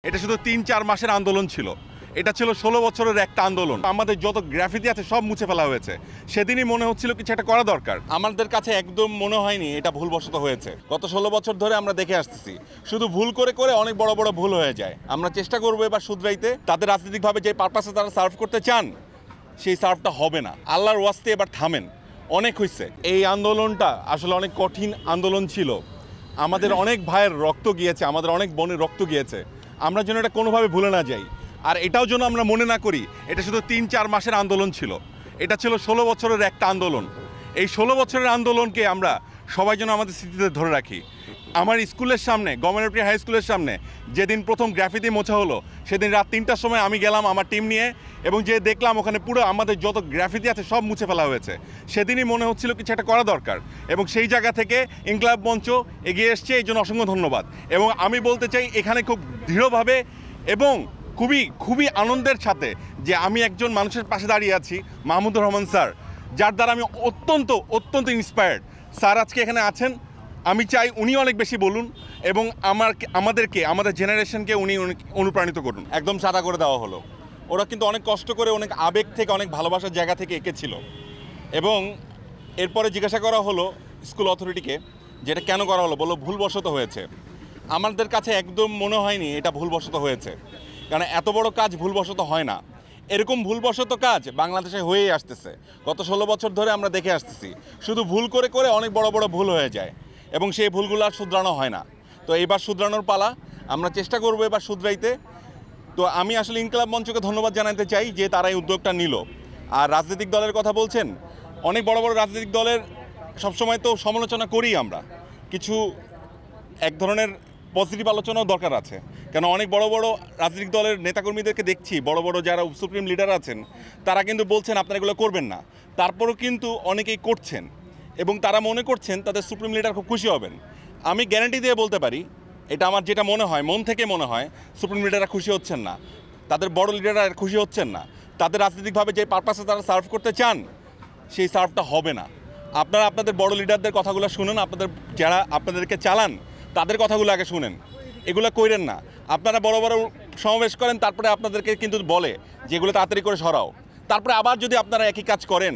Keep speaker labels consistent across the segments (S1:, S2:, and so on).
S1: এটা শুধু ৩-৪ মাসের আন্দোলন ছিল। এটা ছিল ১৬ বছরের একটা আন্দোলন। আমাদের যত গ্রাফিতি আছে সব মুছে ফেলা হয়েছে। সেদিনই মনে হচ্ছিল কিছু একটা করা দরকার। আমাদের কাছে একদম মনে হয়নি এটা ভুলবশত হয়েছে। গত ১৬ বছর ধরে আমরা দেখে আসতেছি শুধু ভুল করে করে অনেক বড় বড় ভুল হয়ে যায়। আমরা চেষ্টা করবো এবার শুধরাইতে। তাদের রাজনৈতিকভাবে যে পারপাসে তারা সার্ভ করতে চান সেই সার্ভটা হবে না। আল্লাহর ওয়াস্তে এবার থামেন, অনেক হয়েছে। এই আন্দোলনটা আসলে অনেক কঠিন আন্দোলন ছিল। আমাদের অনেক ভাইয়ের রক্ত গিয়েছে, আমাদের অনেক বোনের রক্ত গিয়েছে। আমরা যেন এটা কোনোভাবে ভুলে না যাই, আর এটাও যেন আমরা মনে না করি এটা শুধু ৩-৪ মাসের আন্দোলন ছিল। এটা ছিল ১৬ বছরের একটা আন্দোলন। এই ১৬ বছরের আন্দোলনকে আমরা সবাই যেন আমাদের স্মৃতিতে ধরে রাখি। আমার স্কুলের সামনে, গভর্নমেন্ট হাই স্কুলের সামনে যেদিন প্রথম গ্রাফিতি মোছা হলো, সেদিন রাত ৩টার সময় আমি গেলাম আমার টিম নিয়ে, এবং যে দেখলাম ওখানে পুরো আমাদের যত গ্রাফিতি আছে সব মুছে ফেলা হয়েছে। সেদিনই মনে হচ্ছিল কিছু একটা করা দরকার, এবং সেই জায়গা থেকে ইনকলাব মঞ্চ এগিয়ে এসছে। এই জন্য অসংখ্য ধন্যবাদ। এবং আমি বলতে চাই এখানে খুব দৃঢ়ভাবে এবং খুবই আনন্দের সাথে যে আমি একজন মানুষের পাশে দাঁড়িয়ে আছি, মাহমুদুর রহমান স্যার, যার দ্বারা আমি অত্যন্ত ইন্সপায়ার্ড। স্যার আজকে এখানে আছেন, আমি চাই উনি অনেক বেশি বলুন এবং আমাদের জেনারেশনকে উনি অনুপ্রাণিত করুন। একদম সাদা করে দেওয়া হলো। ওরা কিন্তু অনেক কষ্ট করে, অনেক আবেগ থেকে, অনেক ভালোবাসার জায়গা থেকে এঁকেছিল। এবং এরপরে জিজ্ঞাসা করা হলো স্কুল অথরিটিকে যেটা কেন করা হলো, বললো ভুলবশত হয়েছে। আমাদের কাছে একদম মনে হয়নি এটা ভুলবশত হয়েছে, কারণ এত বড় কাজ ভুলবশত হয় না। এরকম ভুলবশত কাজ বাংলাদেশে হয়েই আসতেছে। গত ১৬ বছর ধরে আমরা দেখে আসতেছি শুধু ভুল করে করে অনেক বড় বড় ভুল হয়ে যায়, এবং সেই ভুলগুলো আর শুধরানো হয় না। তো এবার শুধরানোর পালা, আমরা চেষ্টা করবো এবার শুধরাইতে। তো আমি আসলে ইনকলাব মঞ্চকে ধন্যবাদ জানাতে চাই যে তারা এই উদ্যোগটা নিল। আর রাজনৈতিক দলের কথা বলছেন, অনেক বড় বড় রাজনৈতিক দলের সবসময় তো সমালোচনা করি আমরা, কিছু এক ধরনের পজিটিভ আলোচনাও দরকার আছে। কেন অনেক বড় বড় রাজনৈতিক দলের নেতাকর্মীদেরকে দেখছি, বড় বড় যারা সুপ্রিম লিডার আছেন তারা কিন্তু বলছেন আপনারা এগুলো করবেন না, তারপরও কিন্তু অনেকেই করছেন এবং তারা মনে করছেন তাদের সুপ্রিম লিডার খুব খুশি হবেন। আমি গ্যারান্টি দিয়ে বলতে পারি, এটা আমার যেটা মনে হয়, মন থেকে মনে হয়, সুপ্রিম লিডাররা খুশি হচ্ছেন না, তাদের বড় লিডাররা খুশি হচ্ছেন না। তাদের রাজনৈতিকভাবে যে পারপাসে তারা সার্ভ করতে চান সেই সার্ভটা হবে না। আপনারা আপনাদের বড় লিডারদের কথাগুলো শুনুন, যারা আপনাদেরকে চালান তাদের কথাগুলো আগে শুনেন, এগুলো কইরেন না। আপনারা বড় বড় সমাবেশ করেন, তারপরে আপনাদেরকে কিন্তু বলে যেগুলো তাড়াতাড়ি করে সরাও, তারপরে আবার যদি আপনারা একই কাজ করেন,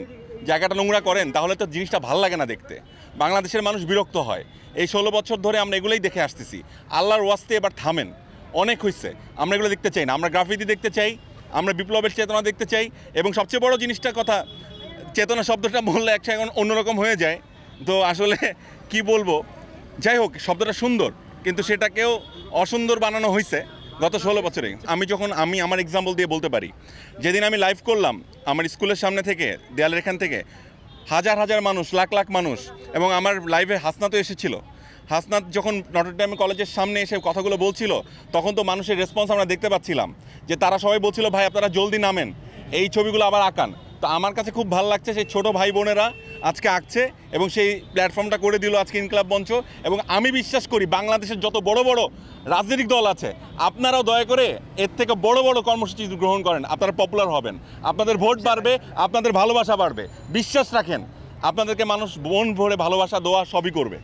S1: জায়গাটা নোংরা করেন, তাহলে তো জিনিসটা ভালো লাগে না দেখতে। বাংলাদেশের মানুষ বিরক্ত হয়। এই ১৬ বছর ধরে আমরা এগুলোই দেখে আসতেছি। আল্লাহর ওয়াস্তে এবার থামেন, অনেক হয়েছে। আমরা এগুলো দেখতে চাই না। আমরা গ্রাফিতি দেখতে চাই, আমরা বিপ্লবের চেতনা দেখতে চাই। এবং সবচেয়ে বড় জিনিসটার কথা, চেতনা শব্দটা বললে একসাথে অন্যরকম হয়ে যায়, তো আসলে কি বলবো। যাই হোক, শব্দটা সুন্দর, কিন্তু সেটাকেও অসুন্দর বানানো হয়েছে গত ১৬ বছরে। আমি আমার এক্সাম্পল দিয়ে বলতে পারি, যেদিন আমি লাইভ করলাম আমার স্কুলের সামনে থেকে, দেয়ালের এখান থেকে হাজার হাজার মানুষ, লাখ লাখ মানুষ, এবং আমার লাইভে হাসনাতও এসেছিল। হাসনাত যখন নটরডেম কলেজের সামনে এসে কথাগুলো বলছিল, তখন তো মানুষের রেসপন্স আমরা দেখতে পাচ্ছিলাম যে তারা সবাই বলছিল ভাই আপনারা জলদি নামেন, এই ছবিগুলো আবার আঁকান। তো আমার কাছে খুব ভালো লাগছে, সেই ছোটো ভাই বোনেরা আজকে আঁকছে এবং সেই প্ল্যাটফর্মটা করে দিল আজকে ইনকলাব মঞ্চ। এবং আমি বিশ্বাস করি বাংলাদেশের যত বড় বড় রাজনৈতিক দল আছে, আপনারাও দয়া করে এর থেকে বড় বড় কর্মসূচি গ্রহণ করেন, আপনারা পপুলার হবেন, আপনাদের ভোট বাড়বে, আপনাদের ভালোবাসা বাড়বে। বিশ্বাস রাখেন, আপনাদেরকে মানুষ মন ভরে ভালোবাসা, দোয়া সবই করবে।